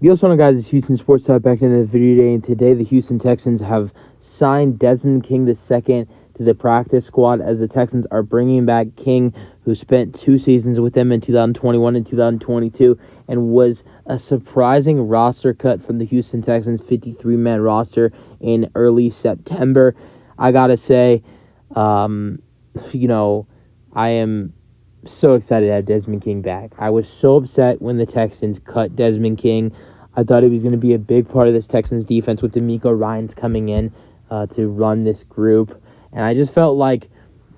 Yo, what's going on, guys? It's Houston Sports Talk back in the video today, and today the Houston Texans have signed Desmond King II to the practice squad as the Texans are bringing back King, who spent 2 seasons with them in 2021 and 2022 and was a surprising roster cut from the Houston Texans 53-man roster in early September. I gotta say, I am so excited to have Desmond King back. I was so upset when the Texans cut Desmond King. I thought he was going to be a big part of this Texans defense with DeMeco Ryans coming in to run this group. And I just felt like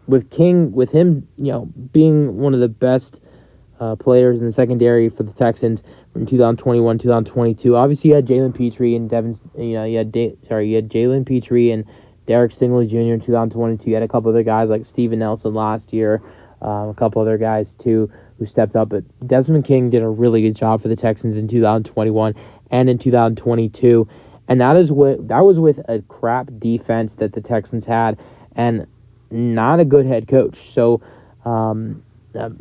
with King, with him, being one of the best players in the secondary for the Texans from 2021, 2022. Obviously, you had Jalen Petrie and you had Jalen Petrie and Derek Stingley Jr. in 2022. You had a couple other guys like Steven Nelson last year. A couple other guys, too, who stepped up. But Desmond King did a really good job for the Texans in 2021 and in 2022. And that was with a crap defense that the Texans had and not a good head coach. So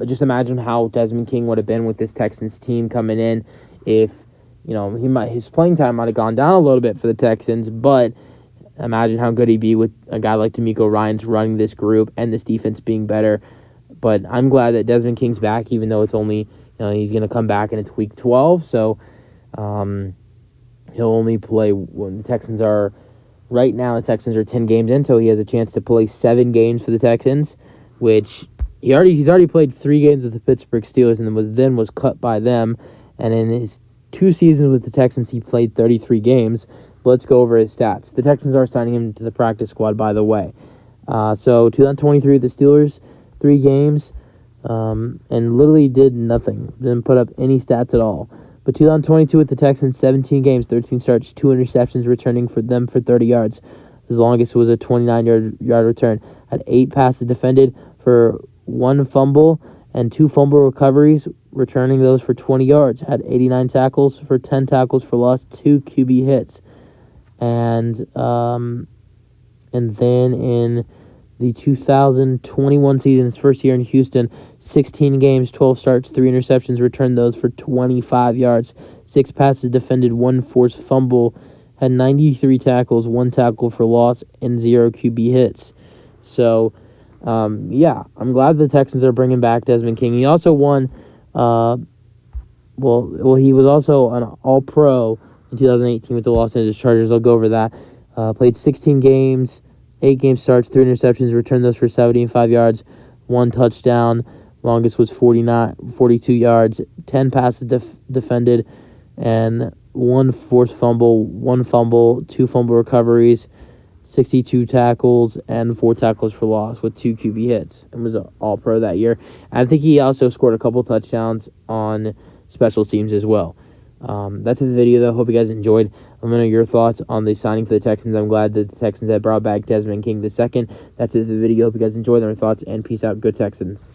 just imagine how Desmond King would have been with this Texans team coming in if, his playing time might have gone down a little bit for the Texans. But imagine how good he'd be with a guy like DeMeco Ryans running this group and this defense being better. But I'm glad that Desmond King's back, even though it's only, he's going to come back and it's week 12. So he'll only play when the Texans are, right now the Texans are 10 games in, so he has a chance to play 7 games for the Texans, which he's already played 3 games with the Pittsburgh Steelers and then was cut by them. And in his 2 seasons with the Texans, he played 33 games. Let's go over his stats. The Texans are signing him to the practice squad, by the way. So 2023, the Steelers, 3 games, and literally did nothing. Didn't put up any stats at all. But 2022 with the Texans, 17 games, 13 starts, 2 interceptions, returning for them for 30 yards. His longest was a 29-yard return. Had 8 passes defended for 1 fumble and 2 fumble recoveries, returning those for 20 yards. Had 89 tackles for 10 tackles for loss, 2 QB hits. And then in the 2021 season, his first year in Houston, 16 games, 12 starts, 3 interceptions, returned those for 25 yards, 6 passes defended, 1 forced fumble, had 93 tackles, 1 tackle for loss, and 0 QB hits. So, I'm glad the Texans are bringing back Desmond King. He also won, he was also an All-Pro in 2018 with the Los Angeles Chargers. I'll go over that. Played 16 games, 8 game starts, 3 interceptions, returned those for 75 yards, 1 touchdown. Longest was 42 yards, 10 passes defended, and 1 forced fumble, 1 fumble, 2 fumble recoveries, 62 tackles, and 4 tackles for loss with 2 QB hits, and was an All-Pro that year. And I think he also scored a couple touchdowns on special teams as well. That's it for the video, though. Hope you guys enjoyed. Let me know your thoughts on the signing for the Texans. I'm glad that the Texans had brought back Desmond King II. That's it for the video. Hope you guys enjoyed. Their thoughts, and peace out. Good Texans.